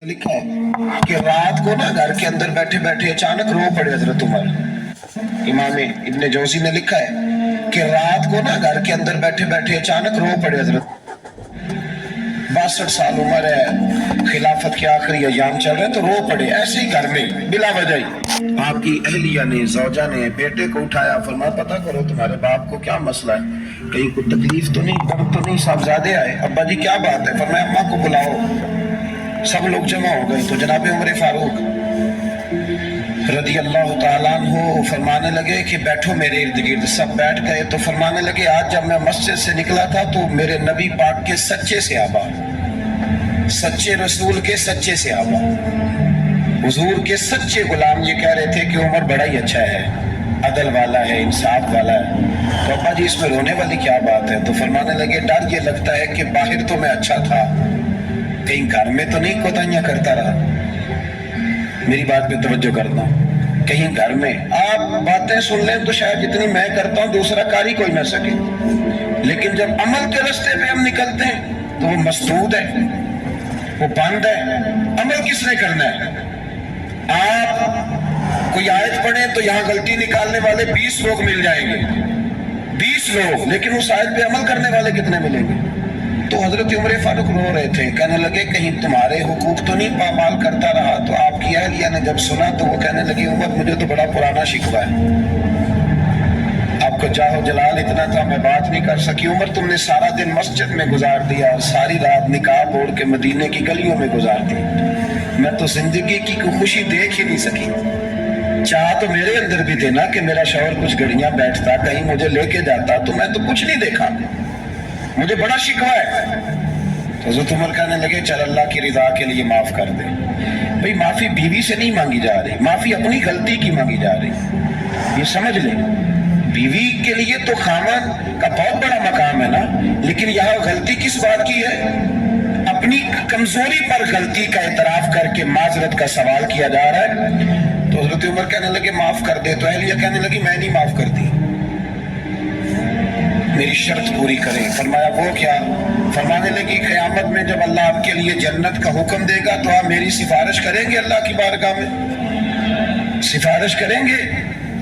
लिखा है कि रात को ना घर के अंदर बैठे बैठे अचानक रो पड़े हजरत उमर। इमाम इब्ने जौजी ने लिखा है कि रात को ना घर के अंदर बैठे बैठे अचानक रो पड़े हजरत। 62 साल उम्र है, खिलाफत के आखिरी अयाम चल रहे हैं, तो रो पड़े ऐसे ही घर में बिला वजह ही। आपकी अहलिया ने, जौजा ने बेटे को उठाया, फरमाया पता करो तुम्हारे बाप को क्या मसला है, कहीं कोई तकलीफ तो नहीं, दर्द तो नहीं, साहबजादे आए। अब्बा जी क्या बात है? फरमाया अम्मा को बुलाओ। सब लोग जमा हो गए तो जनाब उमर फारूक रदी अल्लाह ताला अन्हु फरमाने लगे कि बैठो मेरे इर्द गिर्द। सब बैठ गए तो फरमाने लगे आज जब मैं मस्जिद से निकला था तो मेरे नबी पाक के सच्चे सहाबा, सच्चे रसूल के सच्चे सहाबा, हुजूर के सच्चे गुलाम ये कह रहे थे कि उमर बड़ा ही अच्छा है, अदल वाला है, इंसाफ वाला है। तो अब्बा जी इसमें रोने वाली क्या बात है? तो फरमाने लगे डर ये लगता है कि बाहर तो मैं अच्छा था, कहीं घर में तो नहीं कोताहियां करता रहा। मेरी बात पे तवज्जो करना, कहीं घर में आप बातें सुन लें तो शायद जितनी मैं करता हूं दूसरा कारी कोई ना सके, लेकिन जब अमल के रास्ते पे हम निकलते हैं तो वो मसदूद है, वो बंद है। अमल किसने करना है? आप कोई आयत पढ़े तो यहाँ गलती निकालने वाले 20 लोग मिल जाएंगे, 20 लोग, लेकिन उस आयत पे अमल करने वाले कितने मिलेंगे? तो हजरत उमर फारूक रो रहे थे, कहने लगे कहीं तुम्हारे हुकूक तो नहीं पामाल करता रहा। तो आपकी अहलिया ने जब सुना तो वो कहने लगी उमर मुझे तो बड़ा पुराना शिकवा है, आपको जाहो जलाल इतना था मैं बात नहीं कर सकी। उमर तुमने सारा दिन मस्जिद में गुजार दिया और सारी रात निकाब ओढ़ के मदीने की गलियों में गुजार दी, मैं तो जिंदगी की कोई खुशी देख ही नहीं सकी। चाह तो मेरे अंदर भी थे ना कि मेरा शौहर कुछ घड़ियां बैठता, कहीं मुझे लेके जाता, तो मैं तो कुछ नहीं देखा, मुझे बड़ा शिकवा है। तो हज़रत उमर कहने लगे चल अल्लाह की रिजा के लिए माफ कर दे। भाई माफी बीवी से नहीं मांगी जा रही, माफी अपनी गलती की मांगी जा रही, ये समझ ले। बीवी के लिए तो खामन का बहुत बड़ा मकाम है ना, लेकिन यहाँ गलती किस बात की है? अपनी कमजोरी पर गलती का इतराफ करके माजरत का सवाल किया जा रहा है। तो हज़रत उमर कहने लगे माफ कर दे। तो अहलिया कहने लगी मैं नहीं माफ करती, मेरी शर्त पूरी करें। फरमाया वो क्या? फरमाने लगी क़यामत में जब अल्लाह आपके लिए जन्नत का हुक्म देगा तो आप मेरी सिफारिश करेंगे अल्लाह की बारगाह में? सिफारिश करेंगे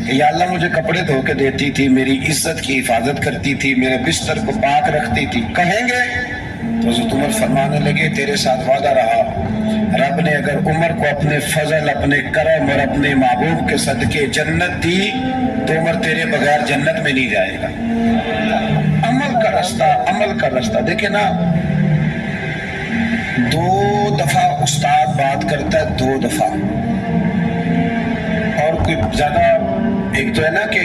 कि या अल्लाह मुझे कपड़े धो के देती थी, मेरी इज्जत की हिफाजत करती थी, मेरे बिस्तर को पाक रखती थी, कहेंगे? तो हज़रत उमर फरमाने लगे तेरे साथ वादा रहा, रब ने अगर उमर को अपने फजल, अपने करम और अपने महबूब के सदके जन्नत दी तो उमर तेरे बगैर जन्नत में नहीं जाएगा। अमल का रास्ता, अमल का रास्ता देखे ना। 2 दफा उस्ताद बात करता है, 2 दफा, और कोई ज्यादा, एक तो है ना कि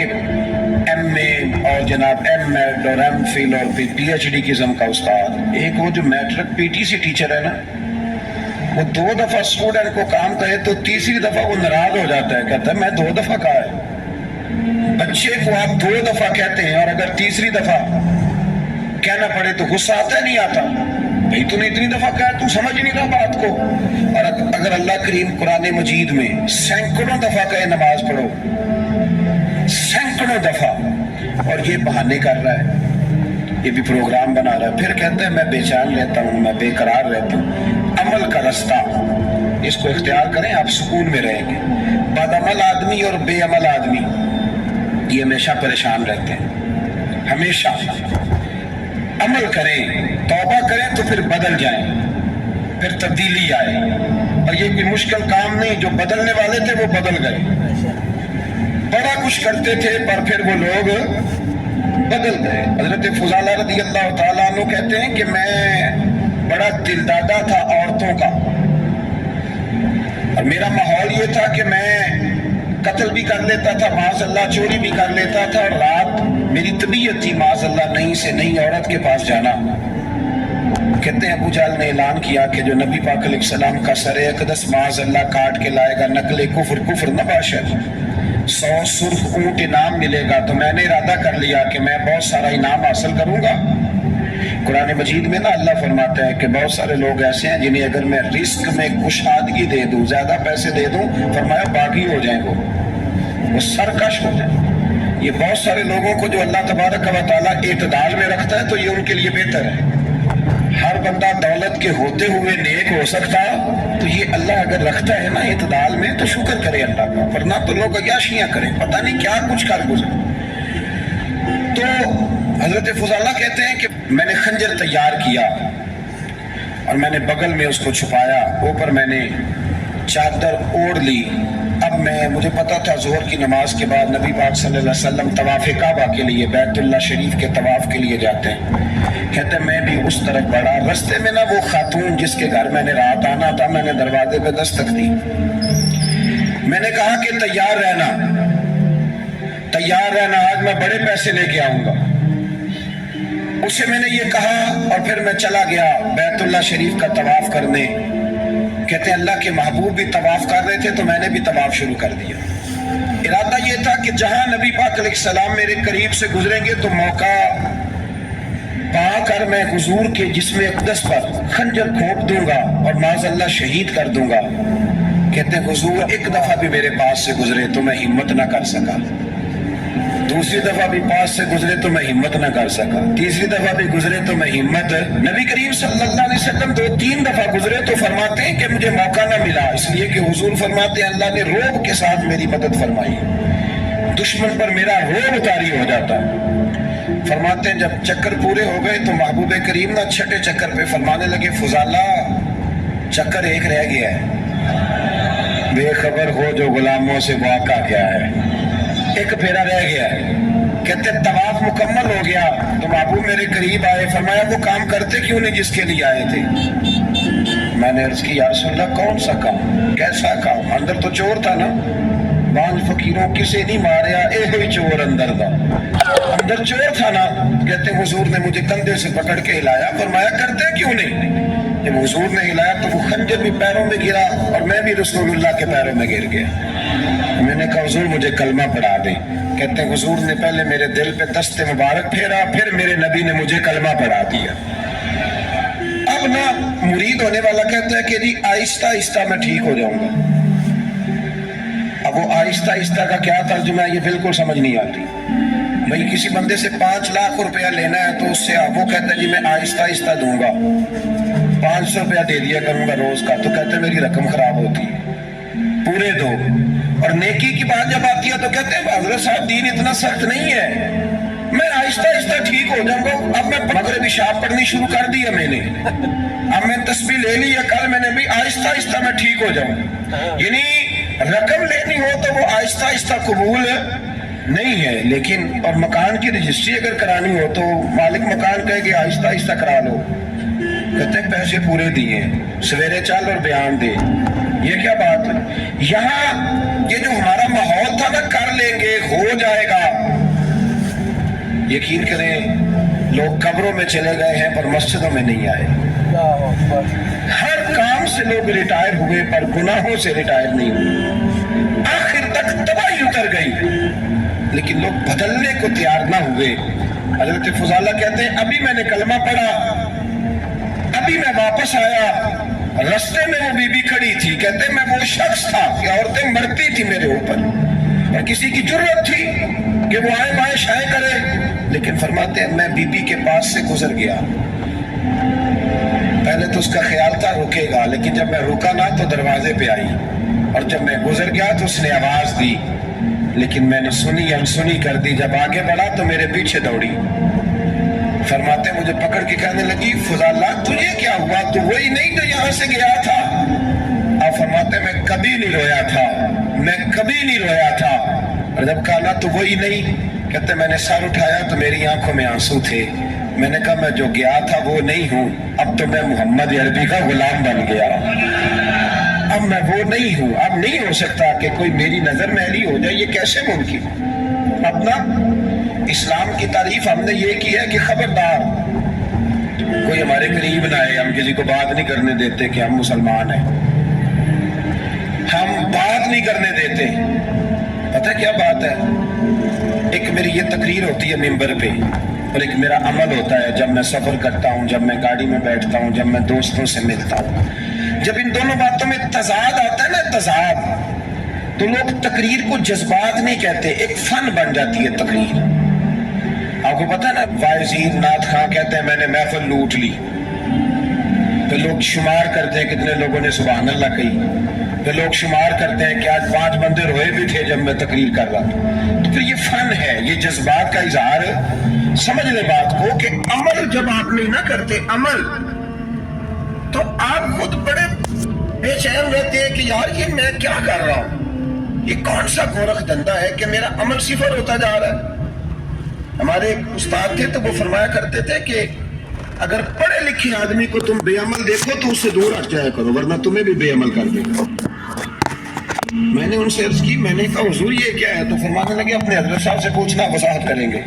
MA और जनाब M.Ed और M.Phil और फिर PhD किस्म का उस्ताद, एक वो जो मैट्रिक PTC टीचर है ना, वो 2 दफा स्टूडेंट को काम कहे तो तीसरी दफा वो नाराज हो जाता है, कहता है मैं 2 दफा कहा है। बच्चे को आप 2 दफा कहते हैं और अगर तीसरी दफा कहना पड़े तो गुस्सा आता है नहीं आता? भाई तूने इतनी दफा कहा, तू समझ नहीं रहा बात को। और अगर अल्लाह करीम कुरान मजीद में सैकड़ों दफा कहे नमाज पढ़ो, सैकड़ों दफा, और ये बहाने कर रहा है, ये भी प्रोग्राम बना रहा है, फिर कहता है मैं बेचैन रहता हूँ, मैं बेकरार रहता हूँ। अमल का रास्ता इसको इख्तियार करें, आप सुकून में रहेंगे। बदअमल आदमी और बेअमल आदमी ये हमेशा परेशान रहते हैं, हमेशा। अमल करें, तौबा करें तो फिर बदल जाएं, फिर तब्दीली आए। और ये कोई मुश्किल काम नहीं, जो बदलने वाले थे वो बदल गए, बड़ा कुछ करते थे पर फिर वो लोग बदल गए। हजरत फुजाला रदी अल्लाह ताला अन्हु कहते हैं कि मैं बड़ा दिलदादा था औरतों का, और मेरा माहौल ये था कि मैं कत्ल भी कर लेता था, माज़अल्लाह चोरी भी कर लेता था, और रात मेरी तबीयत थी माज़अल्लाह नई से नई औरत के पास जाना। कहते हैं अबू जहल ने ऐलान किया कि जो नबी पाक अलैहिस्सलाम का सरे अक़दस माज़अल्लाह काट के लाएगा, नकले कुफ्र नबाशर, 100 सुर्ख ऊंट इनाम मिलेगा। तो मैंने इरादा कर लिया कि मैं बहुत सारा इनाम हासिल करूंगा। कुरान मजीद में ना अल्लाह फरमाता है कि बहुत सारे लोग ऐसे हैं जिन्हें अगर मैं रिस्क में कुशादगी दे दूं, ज्यादा पैसे दे दूं, फरमाया बागी हो जाए, वो सरकश हो जाए। ये बहुत सारे लोगों को जो अल्लाह तबारक व तआला एतदाल में रखता है तो ये उनके लिए बेहतर है। हर बंदा दौलत के होते हुए नेक हो सकता तो ये اللہ اگر رکھتا ہے نا اعتدال میں تو شکر کرے اللہ کا، ورنہ تو لوگ عیاشیاں کریں، پتہ نہیں کیا کچھ کر گزرے۔ تو حضرت فضالہ کہتے ہیں کہ میں نے خنجر تیار کیا اور میں نے بغل میں اس کو چھپایا، اوپر میں نے چادر اوڑھ لی۔ اب مجھے پتا تھا ظہر کی نماز کے بعد نبی پاک صلی اللہ علیہ وسلم طواف کعبہ کے لیے، بیت اللہ شریف کے طواف کے لیے جاتے ہیں۔ کہتے ہیں میں بھی اس طرف بڑھا، رستے میں نا وہ خاتون جس کے گھر میں نے رات آنا تھا، میں نے دروازے پہ دستک دی، میں نے کہا کہ تیار رہنا، تیار رہنا، آج میں بڑے پیسے لے کے آؤں گا۔ اسے میں نے یہ کہا اور پھر میں چلا گیا بیت اللہ شریف کا طواف کرنے۔ کہتے ہیں اللہ کے محبوب بھی طواف کر رہے تھے تو میں نے بھی طواف شروع کر دیا۔ ارادہ یہ تھا کہ جہاں نبی پاک علیہ السلام میرے قریب سے گزریں گے تو موقع پا کر میں حضور کے جسم اقدس پر خنجر کھوپ دوں گا اور معاذ اللہ شہید کر دوں گا۔ کہتے ہیں حضور ایک دفعہ بھی میرے پاس سے گزرے تو میں ہمت نہ کر سکا، دوسری دفعہ بھی پاس سے گزرے تو میں ہمت نہ کر سکا، تیسری دفعہ بھی گزرے تو میں ہمت، نبی کریم صلی اللہ علیہ وسلم 2-3 دفعہ گزرے تو فرماتے ہیں کہ مجھے موقع نہ ملا، اس لیے کہ حضور فرماتے ہیں اللہ نے روب کے ساتھ میری مدد فرمائی، دشمن پر میرا روب طاری ہو جاتا۔ فرماتے ہیں جب چکر پورے ہو گئے تو محبوب کریم نہ چھٹے چکر پہ فرمانے لگے فضالہ چکر ایک رہ گیا ہے، بے خبر ہو جو غلاموں سے واقع کیا ہے، ایک پھیرا رہ گیا ہے۔ کہتے طواف مکمل ہو گیا تو محبوب میرے قریب آئے، فرمایا وہ کام کرتے کیوں نہیں جس کے لیے آئے تھے؟ میں نے عرض کی یا رسول اللہ کون سا کام، کیسا کام؟ اندر تو چور تھا نا، بانج فقیروں کسے نہیں ماریا، اے ہوئی چور اندر دا، اندر چور تھا نا۔ کہتے حضور نے مجھے کندھے سے پکڑ کے ہلایا، فرمایا کرتے کیوں نہیں؟ جب حضور نے ہلایا تو وہ خنجر بھی پیروں میں گرا اور میں بھی رسول اللہ کے پیروں میں گر گیا۔ میں نے کہا حضور مجھے کلمہ پڑھا دیں۔ کہتے ہیں حضور نے پہلے میرے دل پہ دست مبارک پھیرا، پھر میرے نبی نے مجھے کلمہ پڑھا دیا۔ اب نا مرید ہونے والا کہتا ہے کہ جی آہستہ آہستہ میں ٹھیک ہو جاؤں گا۔ اب وہ آہستہ آہستہ کا کیا ترجمہ ہے یہ بالکل سمجھ نہیں آتی۔ بھئی کسی بندے سے 5 لاکھ روپیہ لینا ہے تو اس سے وہ کہتا ہے جی میں آہستہ آہستہ دوں گا، 500 روپیہ دے دیا کروں گا روز کا، تو کہتے ہیں میری رقم خراب ہوتی ہے، پورے دو۔ اور نیکی کی بات جب آتی ہے تو کہتے ہیں حضرت صاحب دین اتنا سخت نہیں ہے، میں آہستہ آہستہ ٹھیک ہو جاؤں گا۔ اب میں مغربی شاپ پڑھنی شروع کر دی ہے میں نے، اب میں تسبیح لے لی ہے، کل میں نے بھی آہستہ آہستہ میں ٹھیک ہو جاؤں۔ یعنی رقم لینی ہو تو وہ آہستہ آہستہ قبول نہیں ہے، لیکن اور مکان کی رجسٹری اگر کرانی ہو تو مالک مکان کہے کہ آہستہ آہستہ کرا لو، کہتے ہیں پیسے پورے دیے، سویرے چل اور بیان دے، یہ کیا بات ہے؟ یہاں یہ جو ہمارا ماحول تھا نا کر لیں گے ہو جائے گا، یقین کریں لوگ قبروں میں چلے گئے ہیں پر مسجدوں میں نہیں آئے، ہر کام سے لوگ ریٹائر ہوئے پر گناہوں سے ریٹائر نہیں ہوئے، آخر تک تباہی اتر گئی لیکن لوگ بدلنے کو تیار نہ ہوئے۔ حضرت فضالہ کہتے ہیں ابھی میں نے کلمہ پڑھا، ابھی میں واپس آیا، رستے میں وہ بی بی کھڑی تھی، کہتے ہیں میں وہ شخص تھا کہ عورتیں مرتی تھی میرے اوپر اور کسی کی جرت تھی کہ وہ آئے بائیں شائیں کرے، لیکن فرماتے ہیں میں بی بی کے پاس سے گزر گیا، پہلے تو اس کا خیال تھا رکے گا، لیکن جب میں رکا نہ تو دروازے پہ آئی، اور جب میں گزر گیا تو اس نے آواز دی، لیکن میں نے سنی انسنی کر دی، جب آگے بڑھا تو میرے پیچھے دوڑی۔ فرماتے ہیں مجھے پکڑ کے کہنے لگی فضالہ تجھے کیا ہوا، تو وہی نہیں جو یہاں سے گیا تھا؟ آپ فرماتے ہیں میں کبھی نہیں رویا تھا، میں کبھی نہیں رویا تھا، اور جب کہا نا تو وہی نہیں، کہتے میں نے سر اٹھایا تو میری آنکھوں میں آنسو تھے، میں نے کہا میں جو گیا تھا وہ نہیں ہوں، اب تو میں محمد عربی کا غلام بن گیا، اب میں وہ نہیں ہوں، اب نہیں ہو سکتا کہ کوئی میری نظر میلی ہو جائے، یہ کیسے ممکن؟ اب نا اسلام کی تعریف ہم نے یہ کی ہے کہ خبردار کوئی ہمارے قریب نہ آئے، ہم کسی کو بات نہیں کرنے دیتے کہ ہم مسلمان ہیں، ہم بات نہیں کرنے دیتے۔ پتہ کیا بات ہے، ایک میری یہ تقریر ہوتی ہے ممبر پہ، اور ایک میرا عمل ہوتا ہے جب میں سفر کرتا ہوں، جب میں گاڑی میں بیٹھتا ہوں، جب میں دوستوں سے ملتا ہوں، جب ان دونوں باتوں میں تضاد آتا ہے نا، تضاد، تو لوگ تقریر کو جذبات نہیں کہتے، ایک فن بن جاتی ہے تقریر۔ آپ کو پتہ ہے نا واعظین نعت خواں کہتے ہیں میں نے محفل لوٹ لی، پھر لوگ شمار کرتے ہیں کتنے لوگوں نے سبحان اللہ کہی، پھر لوگ شمار کرتے ہیں کہ آج 5 بندے روئے بھی تھے جب میں تقریر کر رہا تھا۔ تو پھر یہ فن ہے، یہ جذبات کا اظہار ہے۔ سمجھ لیں بات کو کہ عمل جب آپ نہیں نہ کرتے عمل، تو آپ خود بڑے بے چین رہتے ہیں کہ یار یہ میں کیا کر رہا ہوں، یہ کون سا گورکھ دھندا ہے کہ میرا عمل صفر ہوتا جا رہا ہے۔ ہمارے ایک استاد تھے تو وہ فرمایا کرتے تھے کہ اگر پڑھے لکھے آدمی کو تم بے عمل دیکھو تو اس سے دور ہٹ جایا کرو، ورنہ تمہیں بھی بے عمل کر دے گا۔ میں نے ان سے عرض کی، میں نے کہا حضور یہ کیا ہے؟ تو فرمانے لگے اپنے حضرت صاحب سے پوچھنا، وضاحت کریں گے۔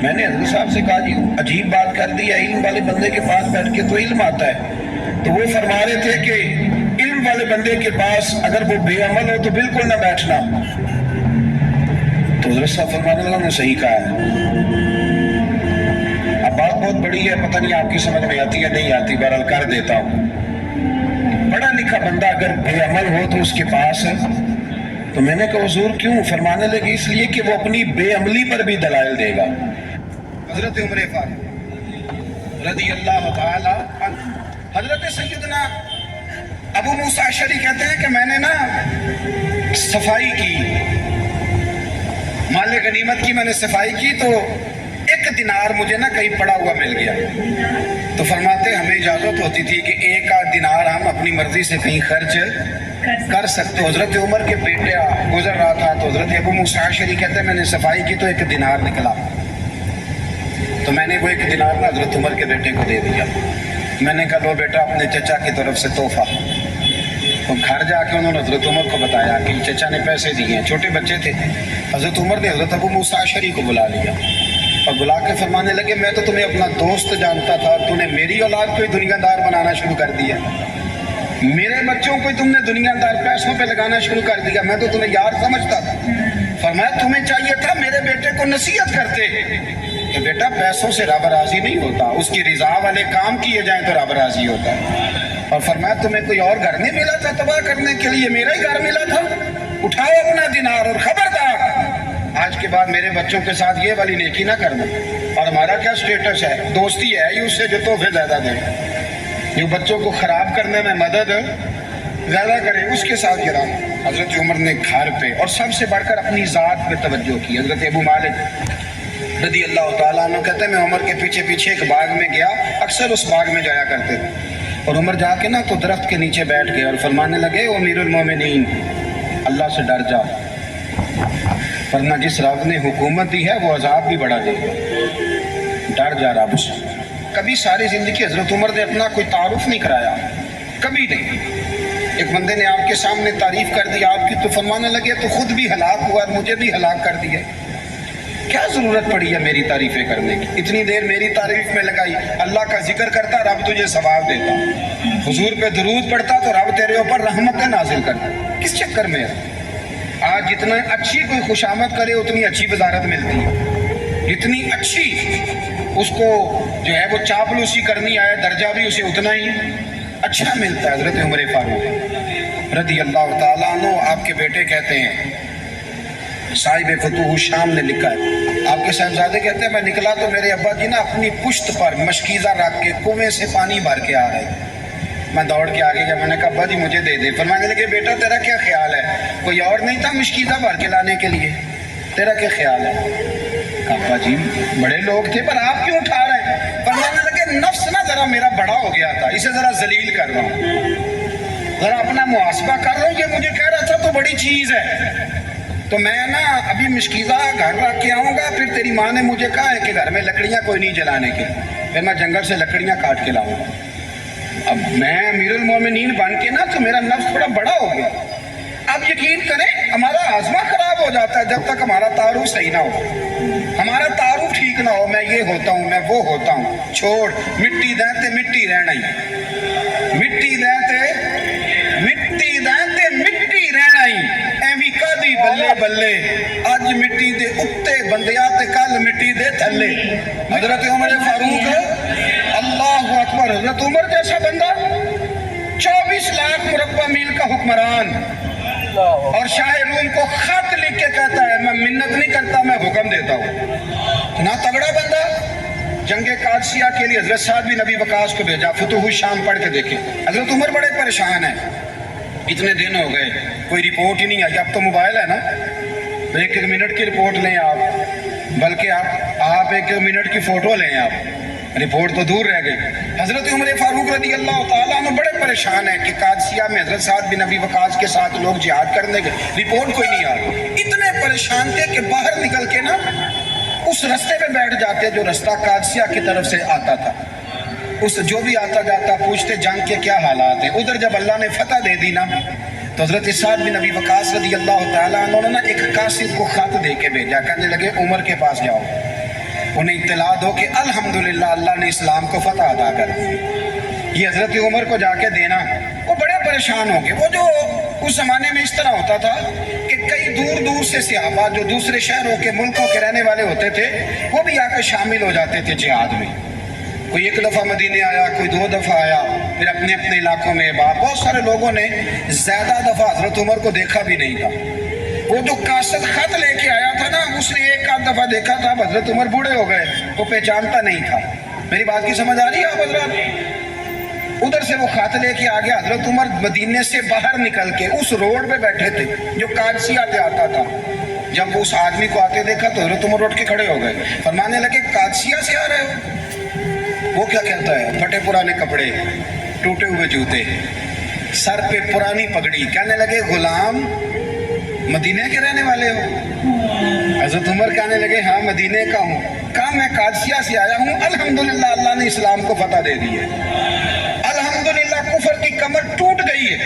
میں نے حضرت صاحب سے کہا جی عجیب بات کر دی ہے، علم والے بندے کے پاس بیٹھ کے تو علم آتا ہے۔ تو وہ فرما رہے تھے کہ علم والے بندے کے پاس اگر وہ بے عمل ہو تو بالکل نہ بیٹھنا۔ تو حضرت صاحب فرمانے لگا نے صحیح کہا ہے۔ اب بات بہت بڑی ہے، پتہ نہیں آپ کی سمجھ میں آتی ہے نہیں آتی، بہرحال کر دیتا ہوں۔ پڑھا لکھا بندہ اگر بے عمل ہو تو اس کے پاس ہے، تو میں نے کہا حضور کیوں؟ فرمانے لگے اس لیے کہ وہ اپنی بے عملی پر بھی دلائل دے گا۔ حضرت عمر فاروق رضی اللہ تعالی عنہ، حضرت سیدنا ابو موسیٰ اشعری کہتے ہیں کہ میں نے نا صفائی کی، مال غنیمت کی میں نے صفائی کی، تو 1 دینار مجھے نا کہیں پڑا ہوا مل گیا۔ تو فرماتے ہمیں اجازت ہوتی تھی کہ 1 آدھ دینار ہم اپنی مرضی سے کہیں خرچ کر سکتے۔ حضرت عمر کے بیٹے گزر رہا تھا تو حضرت ابو موسیٰ اشعری کہتے ہیں میں نے صفائی کی تو 1 دینار نکلا، تو میں نے وہ 1 دینار نا حضرت عمر کے بیٹے کو دے دیا۔ میں نے کہا لو بیٹا اپنے چچا کی طرف سے تحفہ۔ تو گھر جا کے انہوں نے حضرت عمر کو بتایا کہ چچا نے پیسے دیے ہیں، چھوٹے بچے تھے۔ حضرت عمر نے حضرت ابو موسیٰ اشعری کو بلا لیا اور بلا کے فرمانے لگے میں تو تمہیں اپنا دوست جانتا تھا، تو نے میری اولاد کو ہی دنیا دار بنانا شروع کر دیا، میرے بچوں کو تم نے دنیا دار پیسوں پہ لگانا شروع کر دیا، میں تو تمہیں یار سمجھتا تھا۔ فرمایا تمہیں چاہیے تھا میرے بیٹے کو نصیحت کرتے کہ بیٹا پیسوں سے رب راضی نہیں ہوتا، اس کی رضا والے کام کیے جائیں تو رب راضی ہوتا ہے۔ اور فرمایا تمہیں کوئی اور گھر نہیں ملا تھا تباہ کرنے کے لیے، میرا ہی گھر ملا تھا، اٹھاؤ اپنا دینار اور خبردار آج کے بعد میرے بچوں کے ساتھ یہ والی نیکی نہ کرنا۔ اور ہمارا کیا سٹیٹس ہے؟ دوستی ہے اس سے جو تحفے زیادہ دے، جو بچوں کو خراب کرنے میں مدد زیادہ کرے اس کے ساتھ گرا۔ حضرت عمر نے گھر پہ اور سب سے بڑھ کر اپنی ذات پہ توجہ کی۔ حضرت ابو مالک رضی اللہ تعالیٰ عنہ کہتے ہیں میں عمر کے پیچھے پیچھے ایک باغ میں گیا، اکثر اس باغ میں جایا کرتے تھے، اور عمر جا کے نا تو درخت کے نیچے بیٹھ گئے اور فرمانے لگے امیر المومنین اللہ سے ڈر جا، ورنہ جس رب نے حکومت دی ہے وہ عذاب بھی بڑھا دے گا، ڈر جا رب سے۔ کبھی ساری زندگی حضرت عمر نے اپنا کوئی تعارف نہیں کرایا، کبھی نہیں۔ ایک بندے نے آپ کے سامنے تعریف کر دی آپ کی تو فرمانے لگے تو خود بھی ہلاک ہوا اور مجھے بھی ہلاک کر دیا، کیا ضرورت پڑی ہے میری تعریفیں کرنے کی؟ اتنی دیر میری تعریف میں لگائی، اللہ کا ذکر کرتا رب تجھے ثواب دیتا، حضور پہ درود پڑھتا تو رب تیرے اوپر رحمتیں نازل کرتا، کس چکر میں ہے؟ آج جتنا اچھی کوئی خوشامد کرے اتنی اچھی وزارت ملتی ہے، جتنی اچھی اس کو جو ہے وہ چاپلوسی کرنی آئے درجہ بھی اسے اتنا ہی اچھا ملتا ہے۔ حضرت عمر فاروق رضی اللہ تعالیٰ عنہ آپ کے بیٹے کہتے ہیں، صاحب فتوح الشام نے لکھا ہے، آپ کے صاحبزادے کہتے ہیں میں نکلا تو میرے ابا جی نا اپنی پشت پر مشکیزہ رکھ کے کنویں سے پانی بھر کے آ رہے، میں دوڑ کے آگے گیا، میں نے کہا ابا جی مجھے دے دے۔ فرمانے لگے بیٹا تیرا کیا خیال ہے، کوئی اور نہیں تھا مشکیزہ بھر کے لانے کے لیے، تیرا کیا خیال ہے؟ کہا ابا جی بڑے لوگ تھے پر آپ کیوں اٹھا رہے ہیں؟ فرمانے لگے نفس نا ذرا میرا بڑا ہو گیا تھا، اسے ذرا ذلیل کر رہا ہوں، ذرا اپنا محاسبہ کر رہا ہوں، یہ مجھے کہہ رہا تھا تو بڑی چیز ہے، تو میں نا ابھی مشکیزہ گھر رکھ کے آؤں گا، پھر تیری ماں نے مجھے کہا ہے کہ گھر میں لکڑیاں کوئی نہیں جلانے کے، پھر میں جنگل سے لکڑیاں کاٹ کے لاؤں گا۔ اب میں امیر المومنین بن کے نا تو میرا نفس تھوڑا بڑا ہو گیا۔ اب یقین کریں ہمارا ہاضمہ خراب ہو جاتا ہے جب تک ہمارا تعارف صحیح نہ ہو، ہمارا تعارف ٹھیک نہ ہو، میں یہ ہوتا ہوں میں وہ ہوتا ہوں، چھوڑ مٹی دیں تے مٹی رہنا ہی، مٹی دیں تے مٹی دیں تے مٹی رہنا ہی، ایویں کدی بلے بلے اج مٹی دے اتے بندیا تے کل مٹی دے تھلے۔ حضرت عمر فاروق اللہ اکبر، حضرت عمر جیسا بندہ 24 لاکھ مربع میل کا حکمران، اور شاہ روم کو خط لکھ کے کہتا ہے میں منت نہیں کرتا میں حکم دیتا ہوں، اتنا تگڑا بندہ जंग कादसिया के लिए हजरत साद बिन नबी वकास को भेजा, फुतूह शाम पढ़ के देखे। हजरत उमर बड़े परेशान हैं, इतने दिन हो गए कोई रिपोर्ट ही नहीं आई। अब तो मोबाइल है ना, तो एक एक मिनट की रिपोर्ट लें आप, बल्कि आप एक एक मिनट की फ़ोटो लें, आप रिपोर्ट तो दूर रह गई। हज़रत उमर फारूक रज़ी अल्लाह ताला अन्हु बड़े परेशान हैं कि कादसिया में हज़रत साद बिन नबी वकास के साथ लोग जिहाद करने के, रिपोर्ट कोई नहीं आ रही। इतने परेशान थे कि बाहर निकल के ना उस रास्ते पे बैठ जाते जो रास्ता कादसिया की तरफ से आता था। उस जो भी आता जाता पूछते जंग के क्या हालात हैं। उधर जब अल्लाह ने फतह दे दी ना, तो हज़रत साद बिन नबी वकास रज़ी अल्लाह ताला अन्हु ने ना एक कासिद को खत दे के भेजा, कहने लगे उमर के पास जाओ, उन्हें इत्तला दो कि अल्हम्दुलिल्लाह अल्लाह ने इस्लाम को फतह अदा कर दी। ये हज़रत उमर को जाके देना। वो बड़े परेशान हो गए। वो जो उस ज़माने में इस तरह होता था कि कई दूर दूर से सहाबा जो दूसरे शहरों के मुल्कों के रहने वाले होते थे, वो भी आकर शामिल हो जाते थे जिहाद में। कोई एक दफ़ा मदीने आया, कोई 2 दफ़ा आया, फिर अपने अपने इलाकों में बात। बहुत सारे लोगों ने ज़्यादा दफ़ा हज़रत उमर को देखा भी नहीं था। वो जो कासिद खत लेके आया था ना, उसने एक आध दफ़ा देखा था, हज़रत उमर बूढ़े हो गए, वो पहचानता नहीं था। मेरी बात की समझ आ रही है आप हज़रत? उधर से वो खत लेके आ गया। हज़रत उमर मदीने से बाहर निकल के उस रोड पे बैठे थे जो कादसिया से आता था। जब उस आदमी को आते देखा तो हज़रत उमर उठ के खड़े हो गए, फरमाने लगे कादसिया से आ रहे हो? वो क्या कहता है? फटे पुराने कपड़े, टूटे हुए जूते, सर पे पुरानी पगड़ी। कहने लगे गुलाम मदीने के रहने वाले हो? हज़रत उमर कहने लगे हाँ मदीने का हूँ। कहा मैं कादसिया से आया हूँ, अल्हम्दुलिल्लाह अल्लाह ने इस्लाम को फतह दे दी है, अल्हम्दुलिल्लाह कुफर की कमर टूट गई है।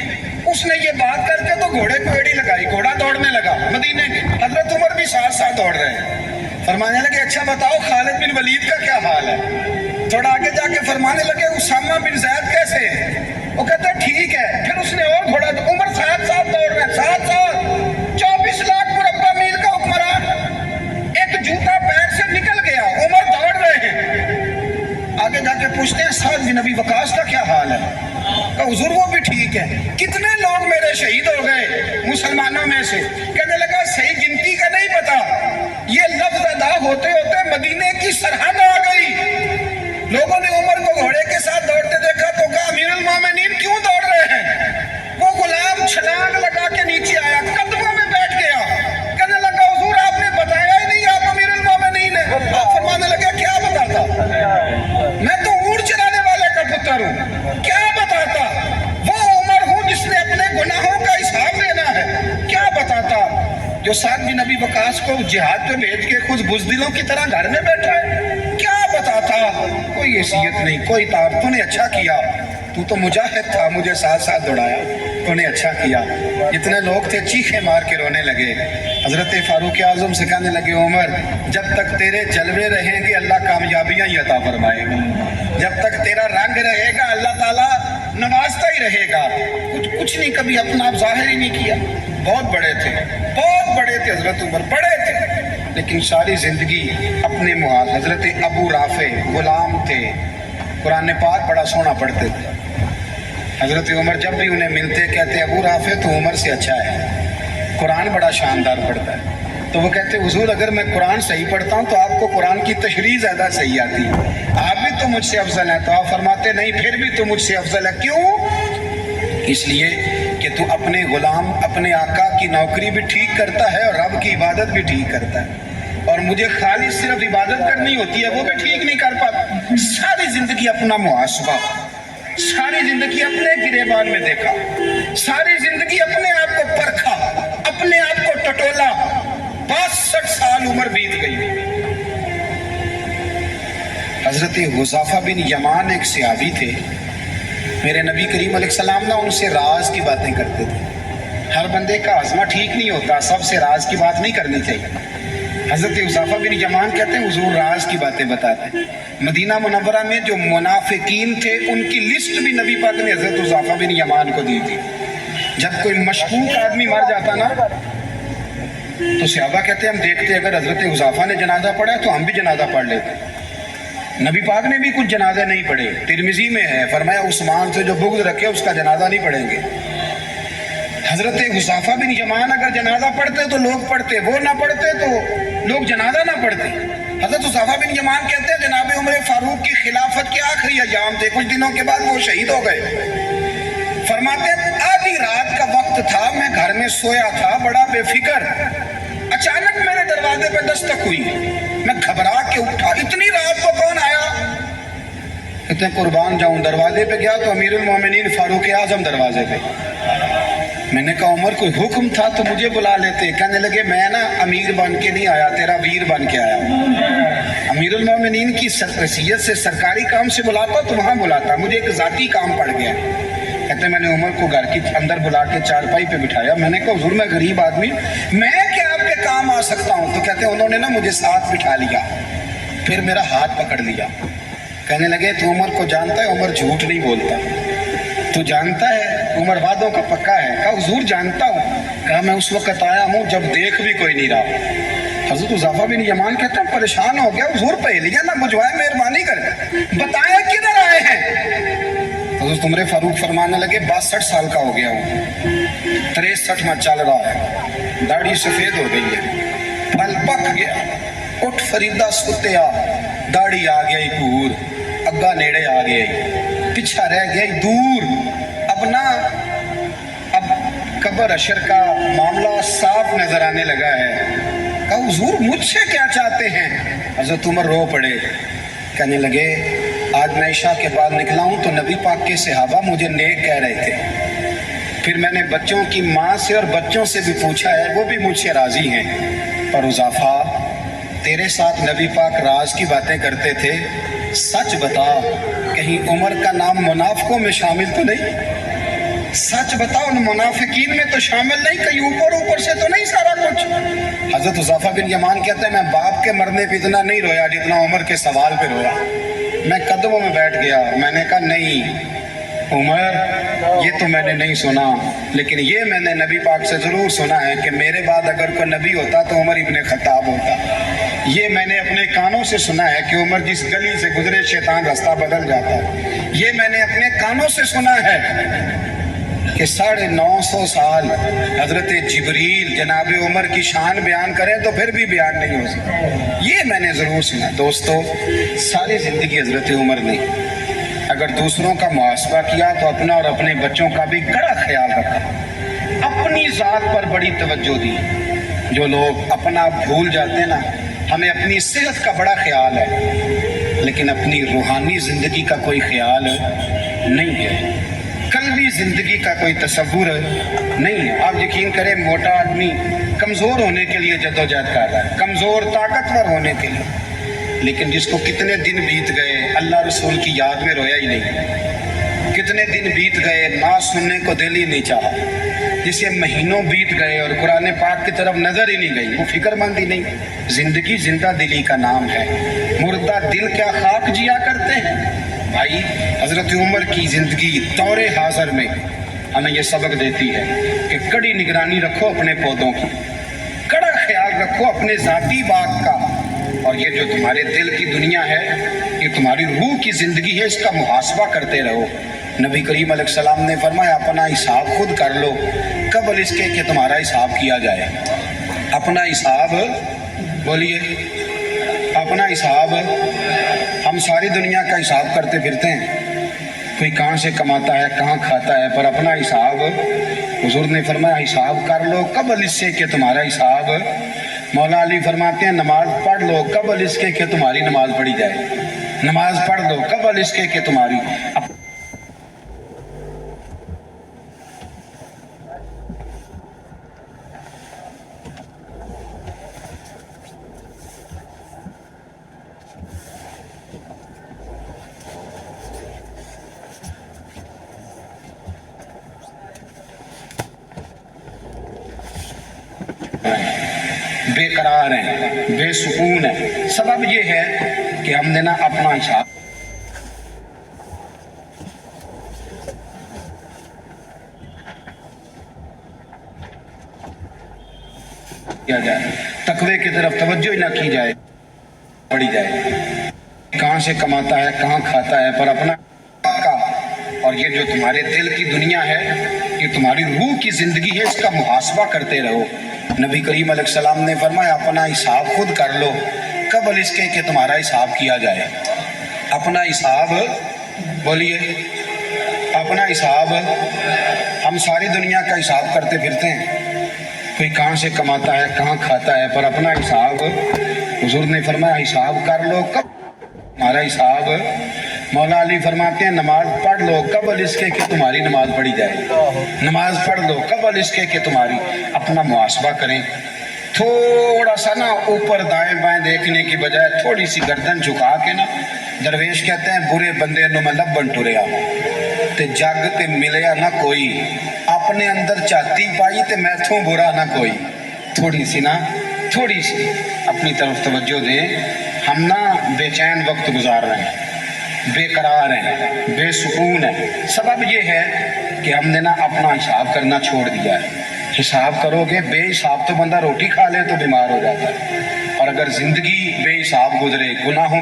उसने ये बात करके तो घोड़े को एड़ी लगाई, घोड़ा दौड़ने लगा मदीने के। हज़रत उमर भी साथ साथ दौड़ रहे हैं। फरमाने लगे अच्छा बताओ खालिद बिन वलीद का क्या हाल है? थोड़ा आगे जाके फरमाने लगे उसामा बिन ज़ैद कैसे है? वो कहता ठीक है। फिर उसने और घोड़ा, उमर साथ साथ दौड़ रहे हैं, साथ साथ 24 लाख मुरब्बा मील का हुक्मरान, एक जूता पैर से निकल गया, उमर दौड़ रहे हैं। आगे जाके पूछते हैं साद बिन नबी वकास का क्या हाल है? तो हुजूर वो भी ठीक है। कितने लोग मेरे शहीद हो गए मुसलमानों में से? कहने लगा सही गिनती का नहीं पता, ये लफ्ज अदा होते होते मदीने की सरहद आ गई। लोगों ने उमर को घोड़े के साथ दौड़ते देखा तो कहा अमीरुल मोमिनीन क्यों दौड़ रहे हैं? वो गुलाम छलांग लगा के नीचे आया, कदमों में बैठ गया, कहने लगा हुजूर आपने बताया ही नहीं आप अमीरुल मोमिनीन हैं। आप फरमाने लगे क्या बताता? मैं तो ऊंट चलाने वाले का पुत्र हूँ, क्या बताता? वो उमर हूँ जिसने अपने गुनाहों का हिसाब देना है, क्या बताता? जो साद बिन नबी वकास को जिहाद पे भेज के खुद बुज़दिलों की तरह घर में बैठा है, क्या बताता? कोई हैसियत नहीं, कोई तार। तूने अच्छा किया, तू तो मुजाहिद था, मुझे साथ साथ दौड़ाया, तूने अच्छा किया। जितने लोग थे चीखे मार के रोने लगे। हज़रत फारूक आज़म से कहने लगे उमर जब तक तेरे जलवे रहेंगे अल्लाह कामयाबियाँ ही अता फरमाएगा, जब तक तेरा रंग रहेगा अल्लाह ताला नवाजता ही रहेगा। कुछ नहीं, कभी अपना आप जाहिर ही नहीं किया। बहुत बड़े थे, बहुत बड़े थे हज़रत उमर, बड़े थे, लेकिन सारी ज़िंदगी अपने मुहाल। हज़रत अबू राफ़े गुलाम थे, कुरान पाक बड़ा सोना पढ़ते थे। हज़रत उमर जब भी उन्हें मिलते कहते अबू राफ़े तो उमर से अच्छा है, कुरान बड़ा शानदार पढ़ता है। तो वो कहते हुजूर अगर मैं कुरान सही पढ़ता हूँ तो आपको कुरान की तशरीह ज़्यादा सही आती है, आप भी तो मुझसे अफजल हैं। तो आप फरमाते नहीं फिर भी तो मुझसे अफजल है। क्यों? इसलिए कि तू अपने गुलाम अपने आका की नौकरी भी ठीक करता है और रब की इबादत भी ठीक करता है, और मुझे खाली सिर्फ इबादत करनी होती है वो भी ठीक नहीं कर पाता। सारी ज़िंदगी अपना मुहासबा, सारी ज़िंदगी अपने गिरेबान में देखा, सारी ज़िंदगी अपने आप को परखा, अपने आप को टटोला। 62 साल उम्र बीत गई। हज़रत हुज़ैफा बिन यमान एक सहाबी थे, मेरे नबी करीम अलैहिस्सलाम ना उनसे राज की बातें करते थे। हर बंदे का आज़मा ठीक नहीं होता, सबसे राज की बात नहीं करनी चाहिए। हज़रत हुज़ैफा बिन यमान कहते हैं हुजूर राज की बातें बताते हैं। मदीना मुनव्वरा में जो मुनाफिकीन थे उनकी लिस्ट भी नबी पाक ने हज़रत हुज़ैफा बिन यमान को दी थी। जब कोई मशकूक आदमी मर जाता ना तो सहाबा कहते हम देखते अगर हज़रत हुज़ैफा ने जनाजा पढ़ा तो हम भी जनाजा पढ़ लेते। नबी पाक ने भी कुछ जनाजे नहीं पढ़े, तिरमिज़ी में है, फरमाया उस्मान से जो बुग़्ज़ रखे उसका जनाजा नहीं पढ़ेंगे। हज़रत हुज़ैफा बिन यमान अगर जनाजा पढ़ते तो लोग पढ़ते, वो ना पढ़ते तो लोग जनाजा ना पढ़ते। हज़रत हुज़ैफा बिन यमान कहते हैं जनाब उमर फारूक की खिलाफत के आखिरी अय्याम थे, कुछ दिनों के बाद वो शहीद हो गए। फरमाते आधी रात का वक्त था, मैं घर में सोया था बड़ा बेफिक्र, अचानक मेरे दरवाजे पे दस्तक हुई, मैं घबरा के उठा, इतनी रात को कौन आया? कहते हैं कुर्बान जाऊं, दरवाजे पे गया तो अमीरुल मोमिनीन फारूक आजम दरवाजे पे। मैंने कहा उमर कोई हुक्म था तो मुझे बुला लेते। कहने लगे मैं ना अमीर बन के नहीं आया, तेरा वीर बन के आया। अमीरुल मोमिनीन की हैसियत से सरकारी काम से बुलाता तो वहां बुलाता, मुझे एक जाती काम पड़ गया। कहते मैंने उमर को घर के अंदर बुला के चारपाई पे बिठाया, मैंने कहा हुजूर मैं गरीब आदमी, मैं क्या आपके काम आ सकता हूँ? तो कहते उन्होंने ना मुझे साथ बिठा लिया, फिर मेरा हाथ पकड़ लिया। कहने लगे तू उमर को जानता है? उमर झूठ नहीं बोलता। तू जानता है? उमर वादों का पक्का है। कहा हुजूर जानता हूँ। कहा मैं उस वक्त आया हूँ जब देख भी कोई नहीं रहा। हज़रत हुज़ैफा बिन यमान कहते हैं परेशान हो गया, हुजूर पहेलियां ना बुझवाए, मेहरबानी कर बताया किधर आए हैं? हज़रत उमर फारूक फरमाने लगे 62 साल का हो गया हूँ, 63 में चल रहा है, दाढ़ी सफेद हो गई है, फल पक गया, उठ फरीदा सुत्या, दाढ़ी आ गई पूर, अग्गा नेड़े आ गया, पिछा रह गया दूर, अब कब्र अशर का मामला साफ नजर आने लगा है। कहा हुजूर मुझसे क्या चाहते हैं? हज़रत उमर रो पड़े, कहने लगे आज मैं इशा के बाद निकला हूँ तो नबी पाक के सहाबा मुझे नेक कह रहे थे, फिर मैंने बच्चों की माँ से और बच्चों से भी पूछा है, वो भी मुझसे राजी हैं, पर हुज़ैफा तेरे साथ नबी पाक राज की बातें करते थे, सच बता कहीं उमर का नाम मुनाफिकों में शामिल तो नहीं? सच बता उन मुनाफिकीन में तो शामिल नहीं, कहीं ऊपर से तो नहीं सारा कुछ? हज़रत हुज़ैफा बिन यमान कहते हैं मैं बाप के मरने पे इतना नहीं रोया जितना उमर के सवाल पे रोया। मैं कदमों में बैठ गया, मैंने कहा नहीं उमर ये तो मैंने नहीं सुना, लेकिन ये मैंने नबी पाक से ज़रूर सुना है कि मेरे बाद अगर कोई नबी होता तो उमर इब्ने खत्ताब होता। ये मैंने अपने कानों से सुना है कि उमर जिस गली से गुजरे शैतान रास्ता बदल जाता है। ये मैंने अपने कानों से सुना है कि 950 साल हजरत जिब्रील जनाब उमर की शान बयान करें तो फिर भी बयान नहीं हो सकता। ये मैंने ज़रूर सुना। दोस्तों सारी ज़िंदगी हजरत उमर ने अगर दूसरों का मुहासबा किया तो अपना और अपने बच्चों का भी कड़ा ख्याल रखा, अपनी ज़ात पर बड़ी तवज्जो दी। जो लोग अपना भूल जाते ना, हमें अपनी सेहत का बड़ा ख्याल है लेकिन अपनी रूहानी ज़िंदगी का कोई ख्याल नहीं है, कल्बी ज़िंदगी का कोई तसव्वुर नहीं है। आप यकीन करें मोटा आदमी कमज़ोर होने के लिए जद्दोजहद कर रहा है, कमज़ोर ताकतवर होने के लिए, लेकिन जिसको कितने दिन बीत गए अल्लाह रसूल की याद में रोया ही नहीं, कितने दिन बीत गए ना सुनने को दिल ही नहीं चाहा, जिसे महीनों बीत गए और कुरान पाक की तरफ नजर ही नहीं गई, वो फिक्रमंद ही नहीं। जिंदगी जिंदा दिली का नाम है, मुर्दा दिल क्या खाक जिया करते हैं। भाई हजरत उमर की जिंदगी दौरे हाजिर में हमें ये सबक देती है कि कड़ी निगरानी रखो अपने पौधों की, कड़ा ख्याल रखो अपने जाती बाग का, और ये जो तुम्हारे दिल की दुनिया है, ये तुम्हारी रूह की जिंदगी है, इसका मुहासबा करते रहो। नबी करीम अलैहिस्सलाम ने फरमाया अपना हिसाब खुद कर लो कबल इसके कि तुम्हारा हिसाब किया जाए। अपना हिसाब बोलिए, अपना हिसाब। हम सारी दुनिया का हिसाब करते फिरते हैं, कोई कहाँ से कमाता है कहाँ खाता है, पर अपना हिसाब हुजूर ने फरमाया हिसाब कर लो कबल इससे कि तुम्हारा हिसाब। मौला अली फरमाते हैं नमाज पढ़ लो कबल इसके कि तुम्हारी नमाज पढ़ी जाए, नमाज पढ़ लो कबल इसके कि तुम्हारी। बेकरार हैं, बेसुकून है। सबब ये है कि हमने ना अपना हिसाब किया जाए, तकवे की तरफ तवज्जो ही ना की जाए, पड़ी जाए। कहाँ से कमाता है कहाँ खाता है, पर अपना का, और ये जो तुम्हारे दिल की दुनिया है, ये तुम्हारी रूह की जिंदगी है, इसका मुहासबा करते रहो। नबी करीम अलैहिस्सलाम ने फरमाया अपना हिसाब खुद कर लो कबल इसके कि तुम्हारा हिसाब किया जाए। अपना हिसाब, बोलिए अपना हिसाब, हम सारी दुनिया का हिसाब करते फिरते हैं, कोई कहाँ से कमाता है कहाँ खाता है, पर अपना हिसाब हुजूर ने फरमाया हिसाब कर लो कब तुम्हारा हिसाब। मौला अली फरमाते हैं नमाज पढ़ लो कबल इसके कि तुम्हारी नमाज पढ़ी जाए। नमाज पढ़ लो कबल इसके कि तुम्हारी, अपना मुहासबा करें। थोड़ा सा ना ऊपर दाएं बाएं देखने की बजाय थोड़ी सी गर्दन झुका के ना, दरवेश कहते हैं बुरे बंदे नु मैं लभन टुरिया ते जग ते मिलया ना कोई, अपने अंदर चाती पाई ते मैथों बुरा ना कोई। थोड़ी सी ना, थोड़ी सी अपनी तरफ तवज्जो दें। हम ना बेचैन वक्त गुजार रहे हैं, बेकरार हैं, बेसुकून हैं। सबब ये है कि हमने ना अपना हिसाब करना छोड़ दिया है। हिसाब करोगे, बेहिसाब तो बंदा रोटी खा ले तो बीमार हो जाता है, और अगर जिंदगी बेहिसाब गुजरे, गुनाहों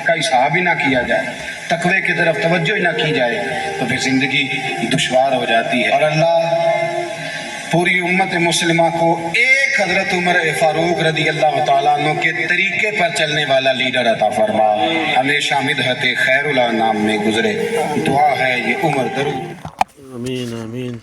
का हिसाब ही ना किया जाए, तकवे की तरफ तवज्जो ही ना की जाए, तो फिर जिंदगी दुश्वार हो जाती है। और अल्लाह पूरी उम्मत मुस्लिमा को एक हजरत उमर फारूक रदी अल्लाह तआला अन्हु के तरीके पर चलने वाला लीडर अता फरमा, हमेशा मिदहत खैरुल नाम में गुजरे। दुआ है ये उमर दरूद। आमीन आमीन।